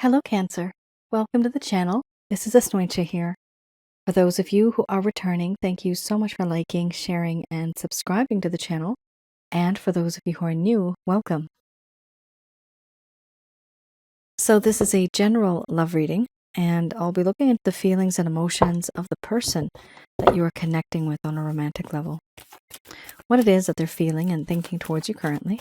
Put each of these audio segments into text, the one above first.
Hello, Cancer. Welcome to the channel. This is Asnointia here. For those of you who are returning, thank you so much for liking, sharing, and subscribing to the channel. And for those of you who are new, welcome. So this is a general love reading, and I'll be looking at the feelings and emotions of the person that you are connecting with on a romantic level. What it is that they're feeling and thinking towards you currently.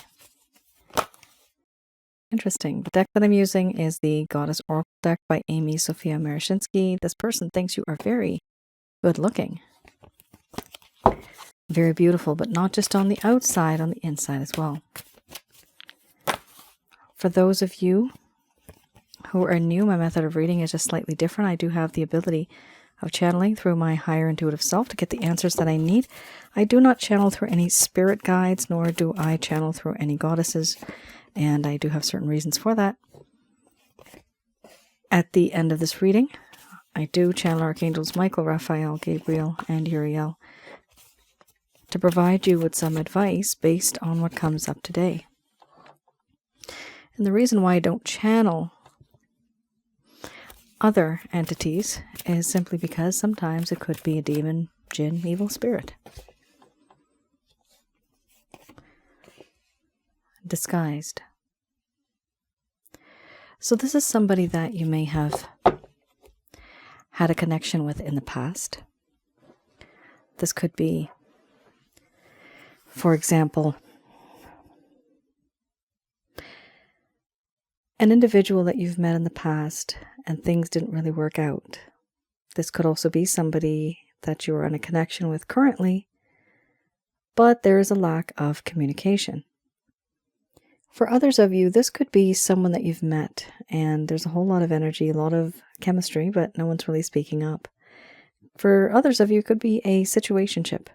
Interesting. The deck that I'm using is the Goddess Oracle deck by Amy Sophia Marashinsky. This person thinks you are very good looking. Very beautiful, but not just on the outside, on the inside as well. For those of you who are new, my method of reading is just slightly different. I do have the ability of channeling through my higher intuitive self to get the answers that I need. I do not channel through any spirit guides, nor do I channel through any goddesses, and I do have certain reasons for that. At the end of this reading, I do channel Archangels Michael, Raphael, Gabriel, and Uriel to provide you with some advice based on what comes up today. And the reason why I don't channel other entities is simply because sometimes it could be a demon, jinn, evil spirit. Disguised. So this is somebody that you may have had a connection with in the past. This could be, for example, an individual that you've met in the past and things didn't really work out. This could also be somebody that you are in a connection with currently, but there is a lack of communication. For others of you, this could be someone that you've met and there's a whole lot of energy, a lot of chemistry, but no one's really speaking up. For others of you, it could be a situationship.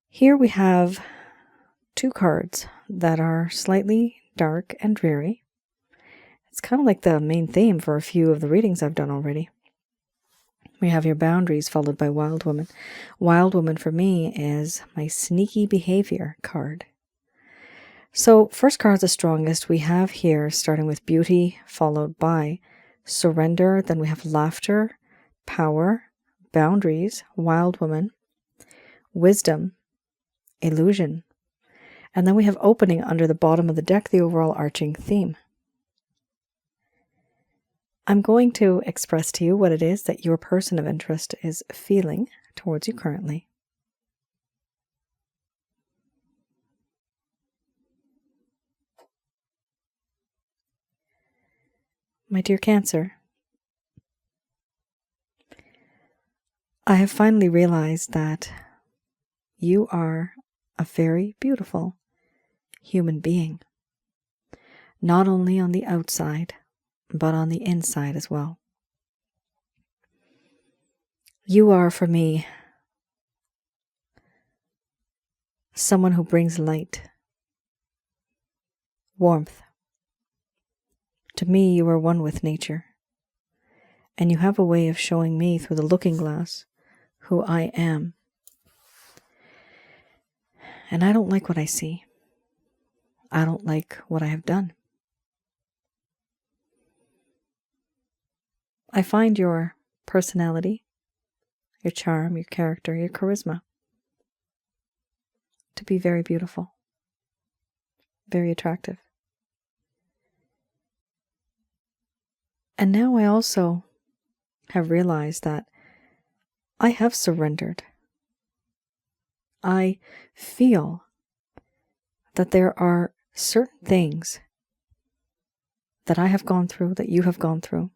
Here we have two cards that are slightly dark and dreary. It's kind of like the main theme for a few of the readings I've done already. We have your boundaries followed by Wild Woman. Wild Woman for me is my sneaky behavior card. So first card is the strongest. We have here starting with beauty followed by surrender. Then we have laughter, power, boundaries, Wild Woman, wisdom, illusion. And then we have opening under the bottom of the deck, the overall arching theme. I'm going to express to you what it is that your person of interest is feeling towards you currently. My dear Cancer, I have finally realized that you are a very beautiful human being, not only on the outside, but on the inside as well. You are, for me, someone who brings light, warmth. To me, you are one with nature, and you have a way of showing me through the looking glass who I am. And I don't like what I see. I don't like what I have done. I find your personality, your charm, your character, your charisma to be very beautiful, very attractive. And now I also have realized that I have surrendered. I feel that there are certain things that I have gone through, that you have gone through.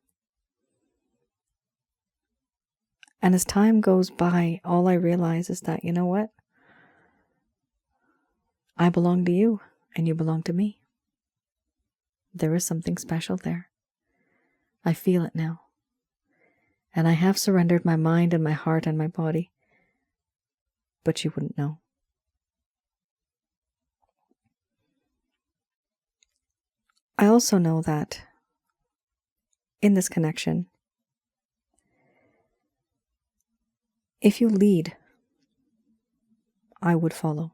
And as time goes by, all I realize is that, you know what? I belong to you and you belong to me. There is something special there. I feel it now. And I have surrendered my mind and my heart and my body. But you wouldn't know. I also know that in this connection, if you lead, I would follow.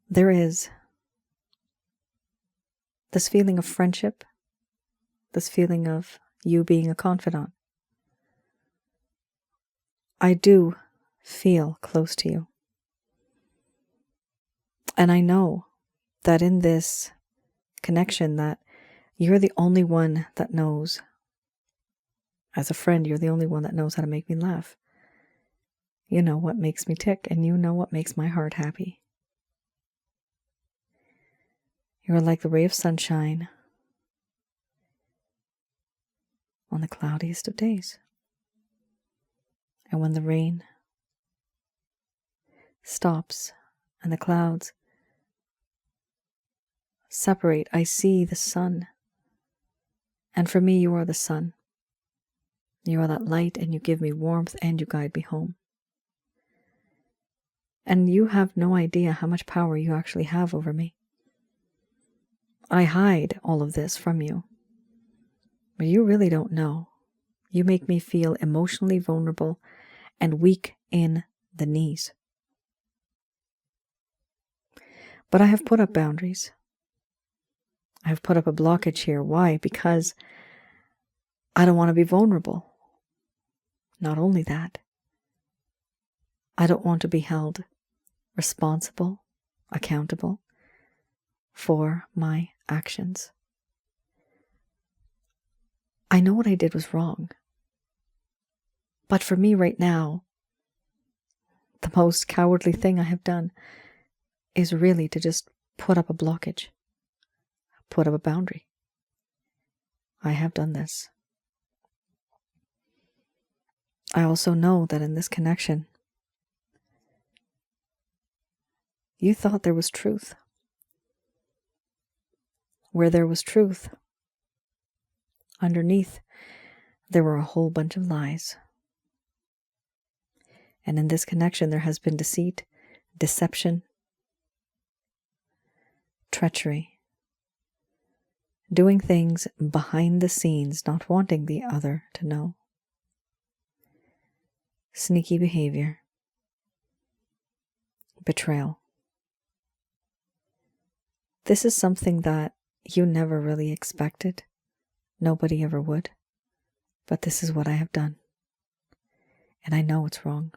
There is this feeling of friendship, this feeling of you being a confidant. I do feel close to you. And I know that in this connection that you're the only one that knows. As a friend, you're the only one that knows how to make me laugh. You know what makes me tick, and you know what makes my heart happy. You are like the ray of sunshine on the cloudiest of days. And when the rain stops and the clouds separate, I see the sun. And for me, you are the sun. You are that light, and you give me warmth, and you guide me home. And you have no idea how much power you actually have over me. I hide all of this from you, but you really don't know. You make me feel emotionally vulnerable and weak in the knees. But I have put up boundaries. I have put up a blockage here. Why? Because I don't want to be vulnerable. Not only that, I don't want to be held responsible, accountable for my actions. I know what I did was wrong. But for me right now, the most cowardly thing I have done is really to just put up a blockage, put up a boundary. I have done this. I also know that in this connection, you thought there was truth. Where there was truth, underneath, there were a whole bunch of lies. And in this connection, there has been deceit, deception, treachery, doing things behind the scenes, not wanting the other to know. Sneaky behavior, betrayal. This is something that you never really expected. Nobody ever would. But this is what I have done. And I know it's wrong.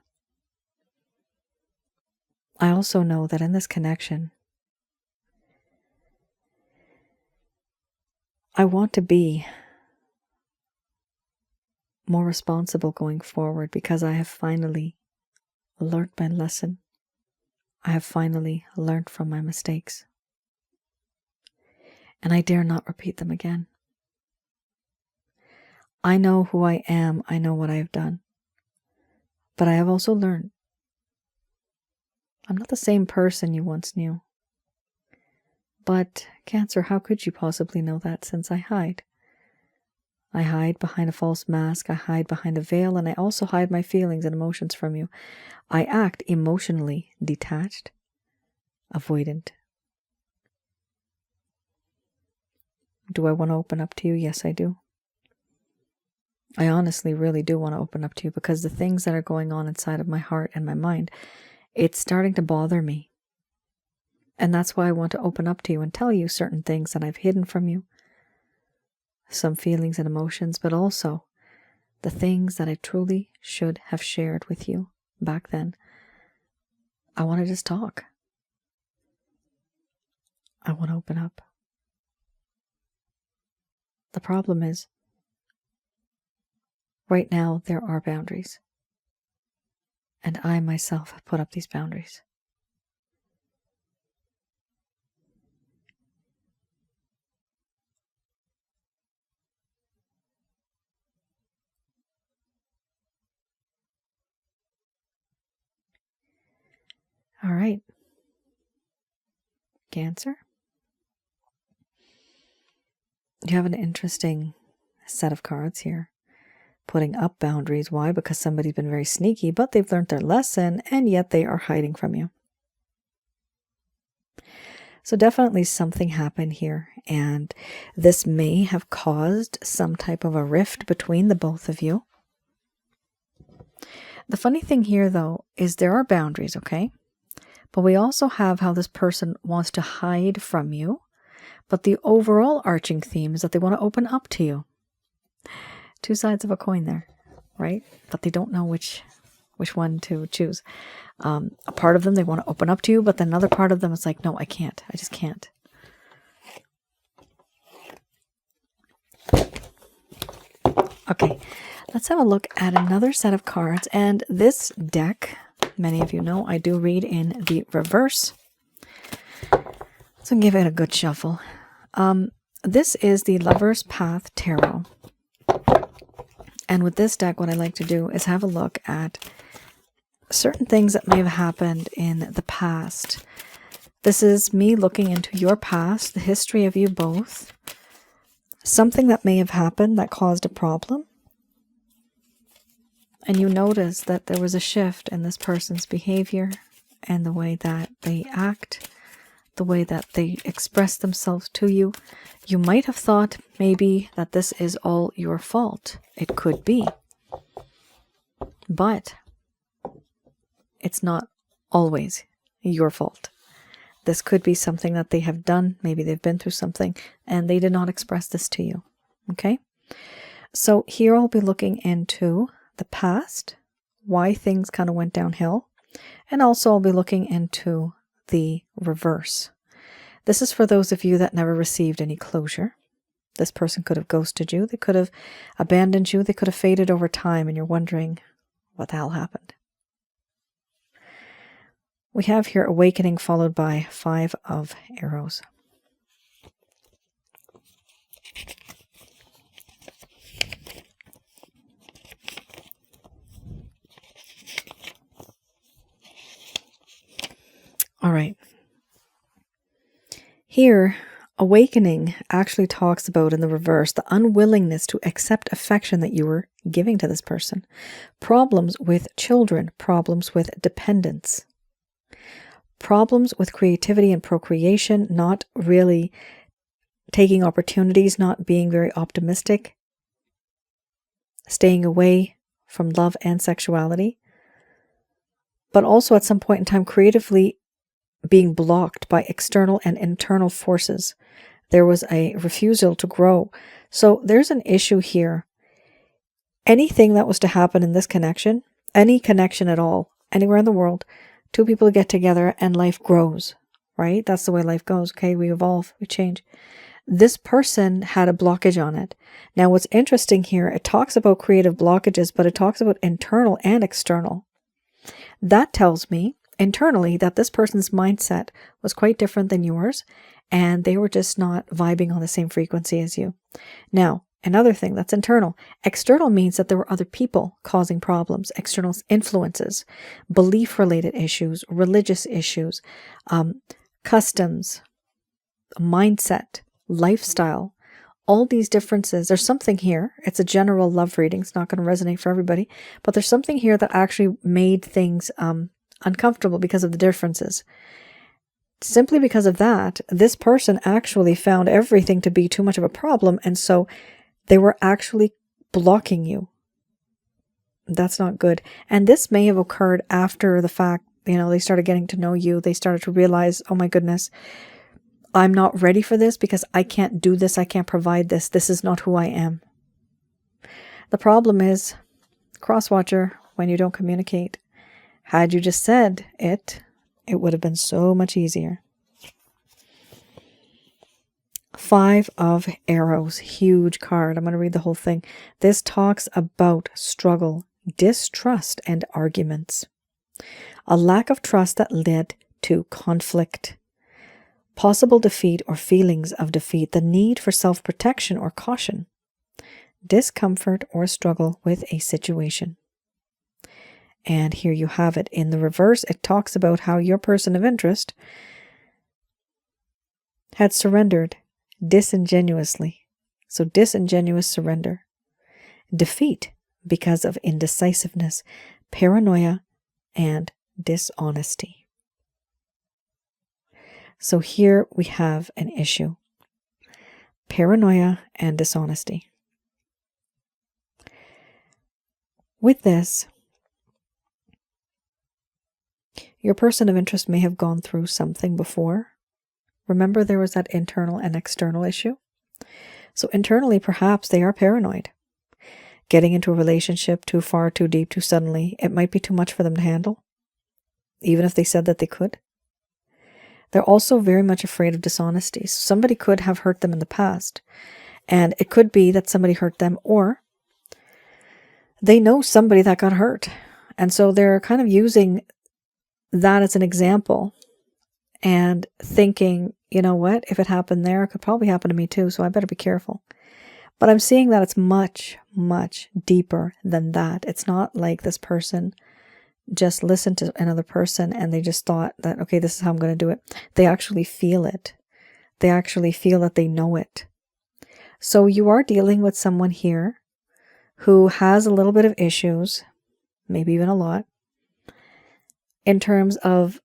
I also know that in this connection, I want to be more responsible going forward because I have finally learned my lesson. I have finally learned from my mistakes. And I dare not repeat them again. I know who I am. I know what I have done. But I have also learned I'm not the same person you once knew. But, Cancer, how could you possibly know that since I hide? I hide behind a false mask, I hide behind a veil, and I also hide my feelings and emotions from you. I act emotionally detached, avoidant. Do I want to open up to you? Yes, I do. I honestly really do want to open up to you because the things that are going on inside of my heart and my mind, it's starting to bother me. And that's why I want to open up to you and tell you certain things that I've hidden from you. Some feelings and emotions, but also the things that I truly should have shared with you back then. I want to just talk. I want to open up. The problem is, right now there are boundaries. And I myself have put up these boundaries. All right. Cancer. You have an interesting set of cards here. Putting up boundaries. Why? Because somebody's been very sneaky, but they've learned their lesson, and yet they are hiding from you. So definitely something happened here, and this may have caused some type of a rift between the both of you. The funny thing here, though, is there are boundaries, okay? But we also have how this person wants to hide from you, But the overall arching theme is that they want to open up to you. Two sides of a coin there, right? But they don't know which one to choose. A part of them, they want to open up to you, but then another part of them is like, no, I can't. I just can't. Okay, let's have a look at another set of cards. And this deck, many of you know, I do read in the reverse. So give it a good shuffle. This is the Lover's Path Tarot. And with this deck, what I like to do is have a look at certain things that may have happened in the past. This is me looking into your past, the history of you both, something that may have happened that caused a problem. And you notice that there was a shift in this person's behavior and the way that they act, the way that they express themselves to you. You might have thought maybe that this is all your fault. It could be. But it's not always your fault. This could be something that they have done. Maybe they've been through something and they did not express this to you. Okay? So here I'll be looking into the past, why things kind of went downhill, and also I'll be looking into the reverse. This is for those of you that never received any closure. This person could have ghosted you. They could have abandoned you. They could have faded over time, and you're wondering what the hell happened. We have here awakening followed by 5 of arrows. All right. Here, awakening actually talks about, in the reverse, the unwillingness to accept affection that you were giving to this person. Problems with children, problems with dependence, problems with creativity and procreation, not really taking opportunities, not being very optimistic, staying away from love and sexuality, but also at some point in time creatively being blocked by external and internal forces. There was a refusal to grow. So there's an issue here. Anything that was to happen in this connection, any connection at all, anywhere in the world, two people get together and life grows, right? That's the way life goes. Okay, we evolve, we change. This person had a blockage on it. Now what's interesting here, it talks about creative blockages, but it talks about internal and external. That tells me internally that this person's mindset was quite different than yours, and they were just not vibing on the same frequency as you. Now, another thing that's internal. External means that there were other people causing problems, external influences, belief-related issues, religious issues, customs, mindset, lifestyle, all these differences. There's something here. It's a general love reading. It's not going to resonate for everybody, but there's something here that actually made things uncomfortable because of the differences. Simply because of that, this person actually found everything to be too much of a problem, and so they were actually blocking you. That's not good. And this may have occurred after the fact, they started getting to know you. They started to realize, oh my goodness, I'm not ready for this because I can't do this. I can't provide this. This is not who I am. The problem is, cross-watcher, when you don't communicate. Had you just said it, it would have been so much easier. 5 of arrows, huge card. I'm going to read the whole thing. This talks about struggle, distrust, and arguments. A lack of trust that led to conflict. Possible defeat or feelings of defeat. The need for self-protection or caution. Discomfort or struggle with a situation. And here you have it. In the reverse, it talks about how your person of interest had surrendered disingenuously. So disingenuous surrender. Defeat because of indecisiveness, paranoia, and dishonesty. So here we have an issue. Paranoia and dishonesty. With this, your person of interest may have gone through something before, Remember, there was that internal and external issue. So internally, perhaps they are paranoid. Getting into a relationship too far, too deep, too suddenly, it might be too much for them to handle, even if they said that they could. They're also very much afraid of dishonesty. So somebody could have hurt them in the past, and it could be that somebody hurt them, or they know somebody that got hurt. And so they're kind of using that as an example and thinking, you know what, if it happened there, it could probably happen to me too, so I better be careful. But I'm seeing that it's much, much deeper than that. It's not like this person just listened to another person and they just thought that, okay, this is how I'm going to do it. They actually feel it. They actually feel that they know it. So you are dealing with someone here who has a little bit of issues, maybe even a lot, in terms of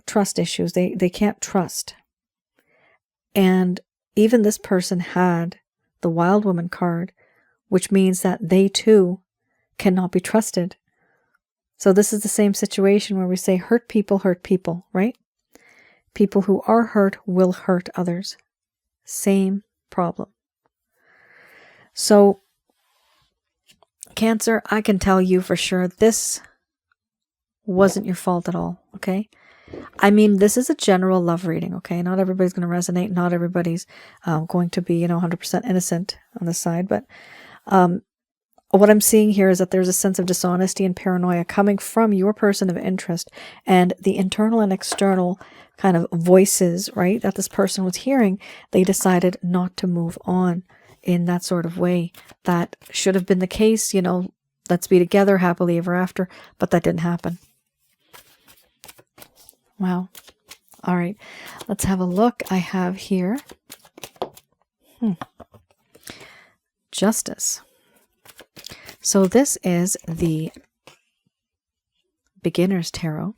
trust issues. They can't trust. And even this person had the Wild Woman card, which means that they too cannot be trusted. So this is the same situation where we say hurt people, right? People who are hurt will hurt others. Same problem. So Cancer, I can tell you for sure this wasn't your fault at all, okay? I mean, this is a general love reading, okay? Not everybody's going to resonate. Not everybody's going to be, 100% innocent on this side. But what I'm seeing here is that there's a sense of dishonesty and paranoia coming from your person of interest, and the internal and external kind of voices, right, that this person was hearing, they decided not to move on in that sort of way. That should have been the case, let's be together happily ever after, but that didn't happen. Wow. All right. Let's have a look. I have here Justice. So this is the Beginner's Tarot.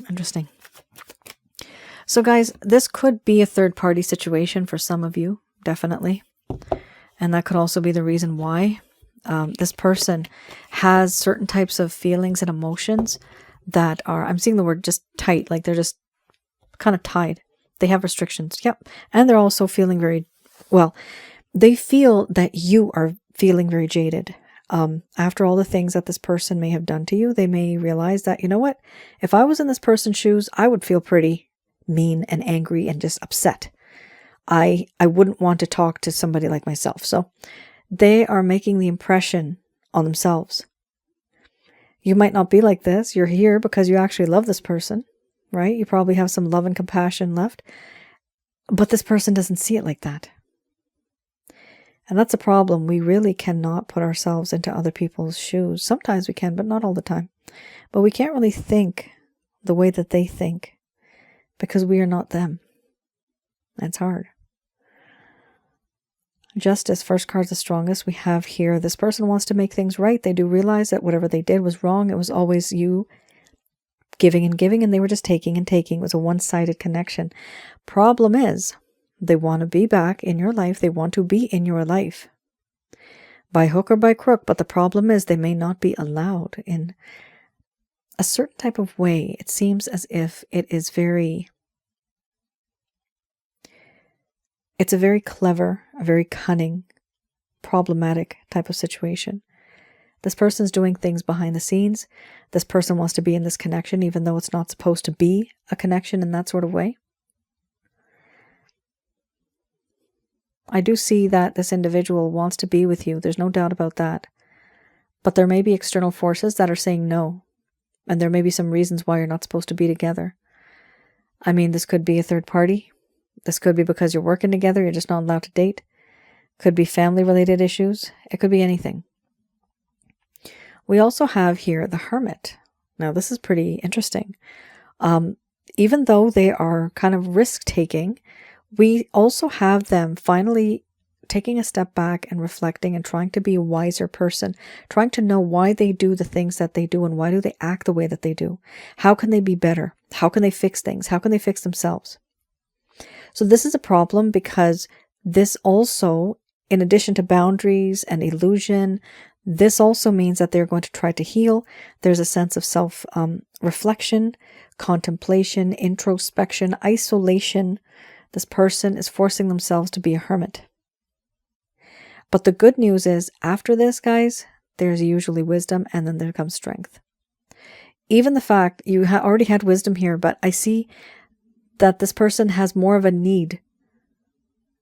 Interesting. So guys, this could be a third-party situation for some of you, definitely. And that could also be the reason why this person has certain types of feelings and emotions that are, I'm seeing the word just tight, like they're just kind of tied. They have restrictions. Yep. And they're also feeling very, they feel that you are feeling very jaded. After all the things that this person may have done to you, they may realize that, you know what, if I was in this person's shoes, I would feel pretty mean and angry and just upset. I wouldn't want to talk to somebody like myself. So they are making the impression on themselves. You might not be like this. You're here because you actually love this person, right? You probably have some love and compassion left, but this person doesn't see it like that. And that's a problem. We really cannot put ourselves into other people's shoes. Sometimes we can, but not all the time. But we can't really think the way that they think because we are not them. That's hard. Justice, first card's the strongest. We have here, this person wants to make things right. They do realize that whatever they did was wrong. It was always you giving, and they were just taking and taking. It was a one-sided connection. Problem is, they want to be back in your life. They want to be in your life by hook or by crook. But the problem is they may not be allowed in a certain type of way. It seems as if it is it's a very clever, a very cunning, problematic type of situation. This person's doing things behind the scenes. This person wants to be in this connection, even though it's not supposed to be a connection in that sort of way. I do see that this individual wants to be with you. There's no doubt about that. But there may be external forces that are saying no. And there may be some reasons why you're not supposed to be together. I mean, this could be a third party. This could be because you're working together. You're just not allowed to date. Could be family-related issues. It could be anything. We also have here the Hermit. Now, this is pretty interesting. Even though they are kind of risk-taking, we also have them finally taking a step back and reflecting and trying to be a wiser person, trying to know why they do the things that they do and why do they act the way that they do. How can they be better? How can they fix things? How can they fix themselves? So this is a problem because this also, in addition to boundaries and illusion, This also means that they're going to try to heal. There's a sense of self-reflection, contemplation, introspection, isolation. This person is forcing themselves to be a hermit. But the good news is, after this, guys, there's usually wisdom, and then there comes strength. Even the fact you already had wisdom here, but I see that this person has more of a need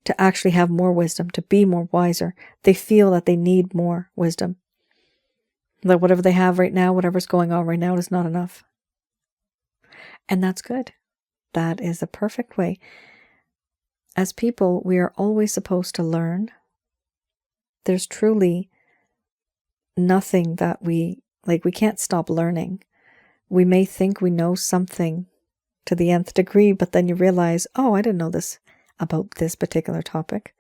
to actually have more wisdom, to be more wiser. They feel that they need more wisdom. That whatever they have right now, whatever's going on right now is not enough. And that's good. That is a perfect way. As people, we are always supposed to learn. There's truly nothing that we can't stop learning. We may think we know something to the nth degree, but then you realize, oh, I didn't know this about this particular topic.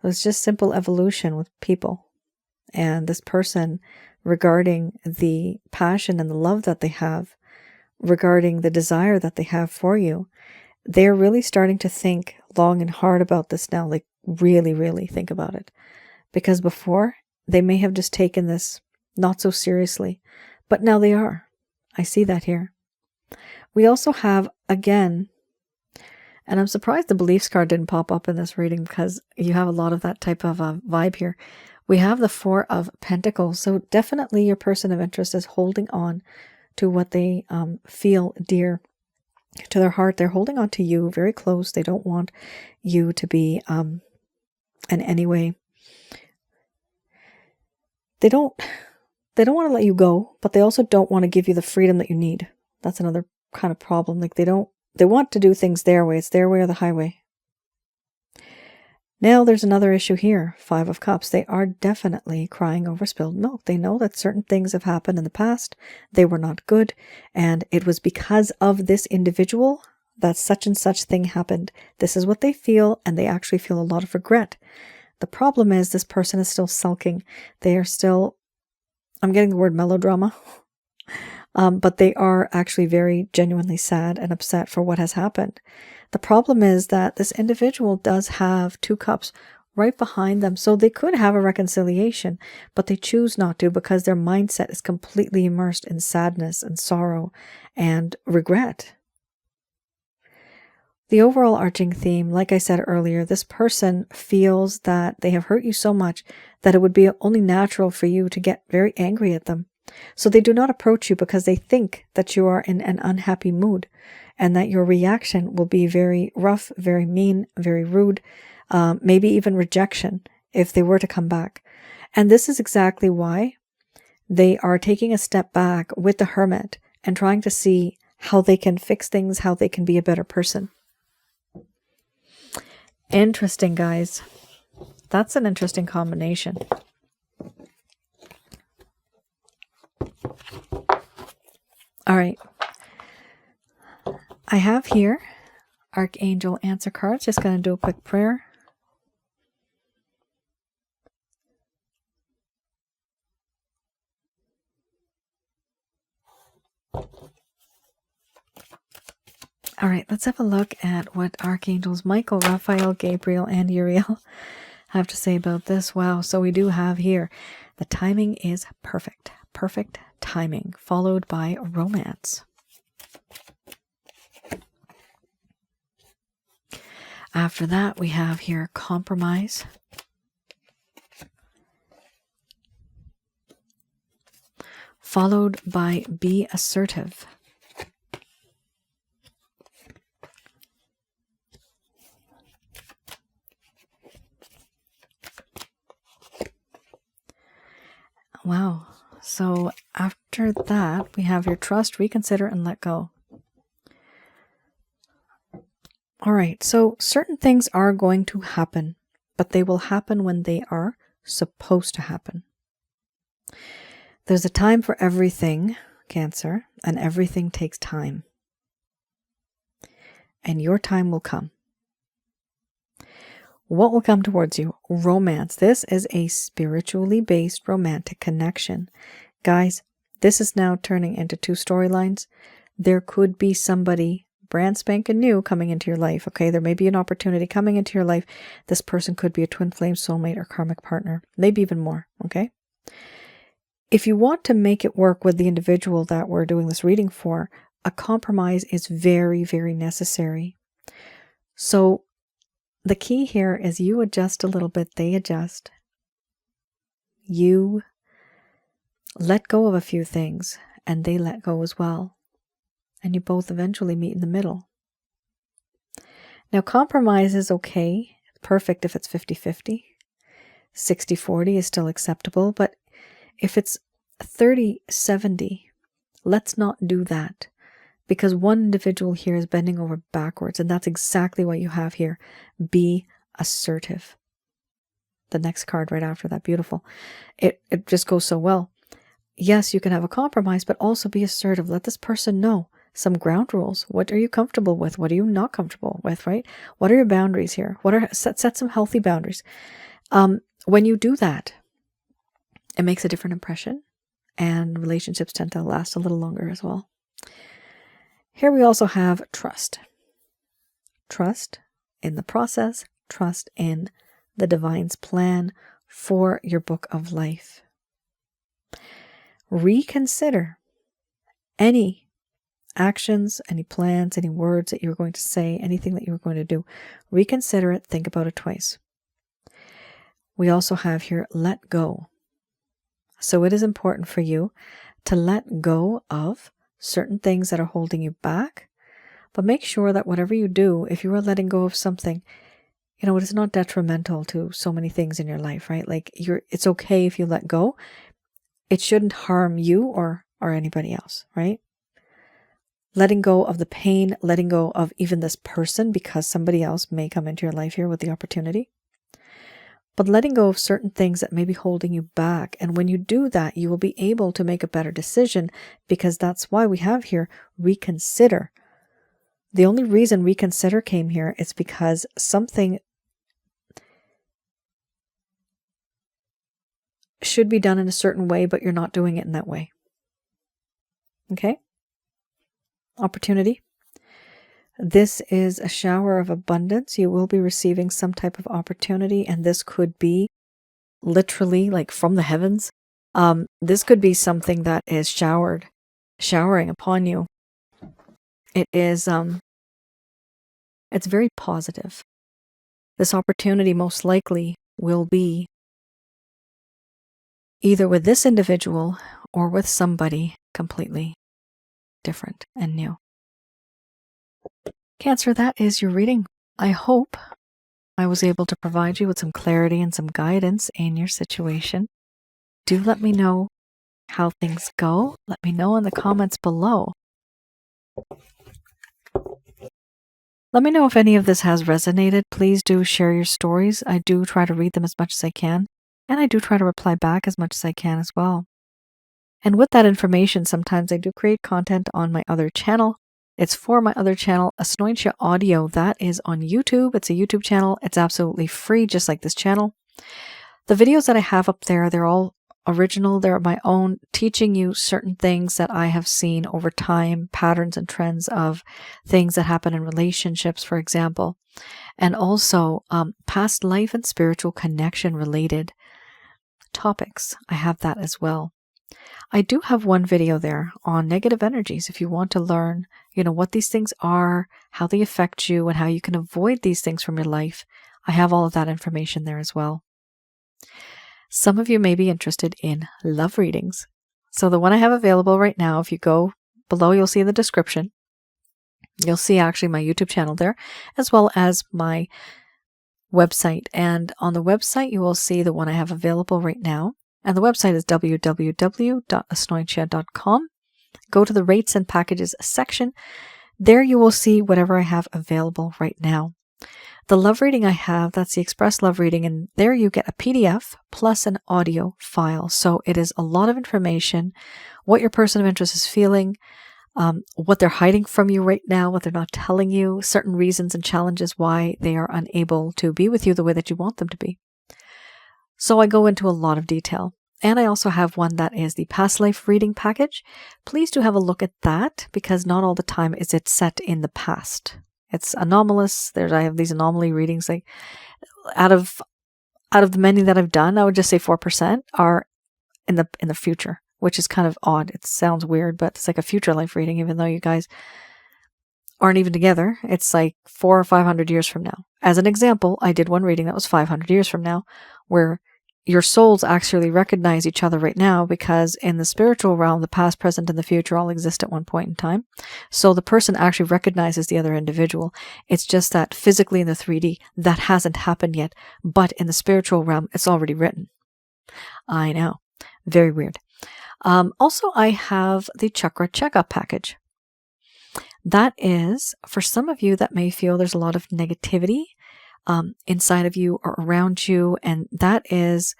It was just simple evolution with people. And this person, regarding the passion and the love that they have, regarding the desire that they have for you, they're really starting to think long and hard about this now, like really, really think about it. Because before, they may have just taken this not so seriously, but now they are. I see that here. We also have, again, and I'm surprised the beliefs card didn't pop up in this reading, because you have a lot of that type of vibe here. We have the Four of Pentacles. So definitely your person of interest is holding on to what they feel dear to their heart. They're holding on to you very close. They don't want you to be in any way. They don't want to let you go, but they also don't want to give you the freedom that you need. That's another kind of problem. Like they want to do things their way. It's their way or the highway. Now there's another issue here. Five of Cups. They are definitely crying over spilled milk. They know that certain things have happened in the past. They were not good. And it was because of this individual that such and such thing happened. This is what they feel, and they actually feel a lot of regret. The problem is this person is still sulking. They are still, I'm getting the word melodrama, but they are actually very genuinely sad and upset for what has happened. The problem is that this individual does have two cups right behind them, so they could have a reconciliation, but they choose not to because their mindset is completely immersed in sadness and sorrow and regret. The overall arching theme, like I said earlier, this person feels that they have hurt you so much that it would be only natural for you to get very angry at them. So they do not approach you because they think that you are in an unhappy mood and that your reaction will be very rough, very mean, very rude, maybe even rejection if they were to come back. And this is exactly why they are taking a step back with the Hermit and trying to see how they can fix things, how they can be a better person. Interesting, guys. That's an interesting combination. All right. I have here Archangel answer cards. Just going to do a quick prayer. All right, let's have a look at what Archangels Michael, Raphael, Gabriel, and Uriel have to say about this. Wow, so we do have here, the timing is perfect. Perfect timing, followed by romance. After that, we have here compromise. Followed by be assertive. Wow. So after that, we have your trust, reconsider, and let go. All right. So certain things are going to happen, but they will happen when they are supposed to happen. There's a time for everything, Cancer, and everything takes time. And your time will come. What will come towards you? Romance. This is a spiritually based romantic connection. Guys, this is now turning into two storylines. There could be somebody brand spanking new coming into your life, okay? There may be an opportunity coming into your life. This person could be a twin flame soulmate or karmic partner, maybe even more, okay? If you want to make it work with the individual that we're doing this reading for, a compromise is very, very necessary. So the key here is you adjust a little bit, they adjust. You let go of a few things and they let go as well. And you both eventually meet in the middle. Now, compromise is okay. It's perfect if it's 50-50. 60-40 is still acceptable, but if it's 30-70, let's not do that, because one individual here is bending over backwards, and that's exactly what you have here. Be assertive. The next card right after that, beautiful. It just goes so well. Yes, you can have a compromise, but also be assertive. Let this person know some ground rules. What are you comfortable with? What are you not comfortable with, right? What are your boundaries here? Set some healthy boundaries. When you do that, it makes a different impression, and relationships tend to last a little longer as well. Here we also have trust. Trust in the process, trust in the divine's plan for your book of life. Reconsider any actions, any plans, any words that you're going to say, anything that you're going to do. Reconsider it, think about it twice. We also have here, let go. So it is important for you to let go of certain things that are holding you back, but make sure that whatever you do, if you are letting go of something, it is not detrimental to so many things in your life, right? Like it's okay if you let go. It shouldn't harm you or anybody else, right? Letting go of the pain, letting go of even this person, because somebody else may come into your life here with the opportunity. But letting go of certain things that may be holding you back. And when you do that, you will be able to make a better decision, because that's why we have here reconsider. The only reason reconsider came here is because something should be done in a certain way, but you're not doing it in that way. Okay? Opportunity. This is a shower of abundance. You will be receiving some type of opportunity, and this could be literally like from the heavens. This could be something that is showering upon you. It is, it's very positive. This opportunity most likely will be either with this individual or with somebody completely different and new. Cancer, that is your reading. I hope I was able to provide you with some clarity and some guidance in your situation. Do let me know how things go. Let me know in the comments below. Let me know if any of this has resonated. Please do share your stories. I do try to read them as much as I can, and I do try to reply back as much as I can as well. And with that information, sometimes I do create content on my other channel. It's for my other channel, Asnointia Audio. That is on YouTube. It's a YouTube channel. It's absolutely free, just like this channel. The videos that I have up there, they're all original. They're my own, teaching you certain things that I have seen over time, patterns and trends of things that happen in relationships, for example, and also past life and spiritual connection related topics. I have that as well. I do have one video there on negative energies. If you want to learn, what these things are, how they affect you, and how you can avoid these things from your life, I have all of that information there as well. Some of you may be interested in love readings. So the one I have available right now, if you go below, you'll see in the description, you'll see actually my YouTube channel there, as well as my website. And on the website, you will see the one I have available right now. And the website is www.asnointia.com. Go to the rates and packages section. There you will see whatever I have available right now. The love reading I have, that's the Express Love Reading, and there you get a PDF plus an audio file. So it is a lot of information, what your person of interest is feeling, what they're hiding from you right now, what they're not telling you, certain reasons and challenges why they are unable to be with you the way that you want them to be. So I go into a lot of detail. And I also have one that is the past life reading package. Please do have a look at that, because not all the time is it set in the past. It's anomalous. I have these anomaly readings. Like out of the many that I've done, I would just say 4% are in the future, which is kind of odd. It sounds weird, but it's like a future life reading, even though you guys aren't even together. It's like 400 or 500 years from now. As an example, I did one reading that was 500 years from now, where your souls actually recognize each other right now, because in the spiritual realm, the past, present, and the future all exist at one point in time. So the person actually recognizes the other individual. It's just that physically in the 3D, that hasn't happened yet. But in the spiritual realm, it's already written. I know. Very weird. Also, I have the chakra checkup package. That is for some of you that may feel there's a lot of negativity inside of you or around you, and that is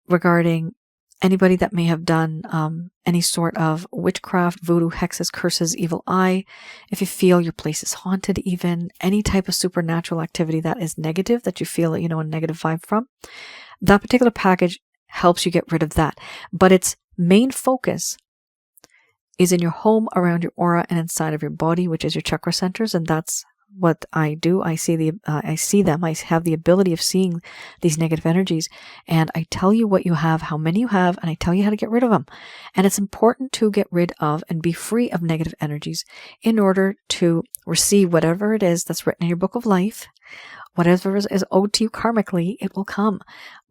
regarding anybody that may have done any sort of witchcraft, voodoo, hexes, curses, evil eye. If you feel your place is haunted, even any type of supernatural activity that is negative, that you feel, a negative vibe from, that particular package helps you get rid of that. But its main focus is in your home, around your aura, and inside of your body, which is your chakra centers. And that's what I do. I see them. I have the ability of seeing these negative energies, and I tell you what you have, how many you have, and I tell you how to get rid of them. And it's important to get rid of and be free of negative energies in order to receive whatever it is that's written in your book of life. Whatever is owed to you karmically, it will come.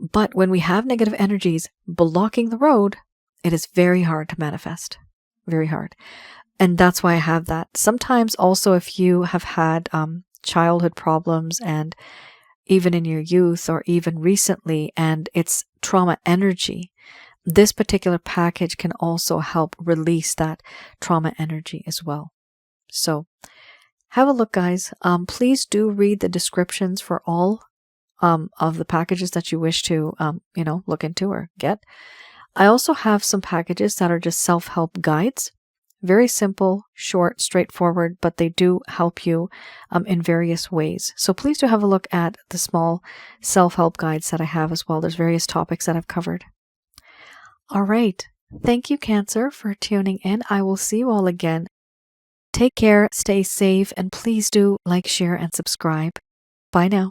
But when we have negative energies blocking the road, it is very hard to manifest. Very hard. And that's why I have that. Sometimes also, if you have had childhood problems, and even in your youth or even recently, and it's trauma energy, this particular package can also help release that trauma energy as well. So have a look, guys. Please do read the descriptions for all of the packages that you wish to, look into or get. I also have some packages that are just self-help guides. Very simple, short, straightforward, but they do help you in various ways. So please do have a look at the small self-help guides that I have as well. There's various topics that I've covered. All right. Thank you, Cancer, for tuning in. I will see you all again. Take care, stay safe, and please do like, share, and subscribe. Bye now.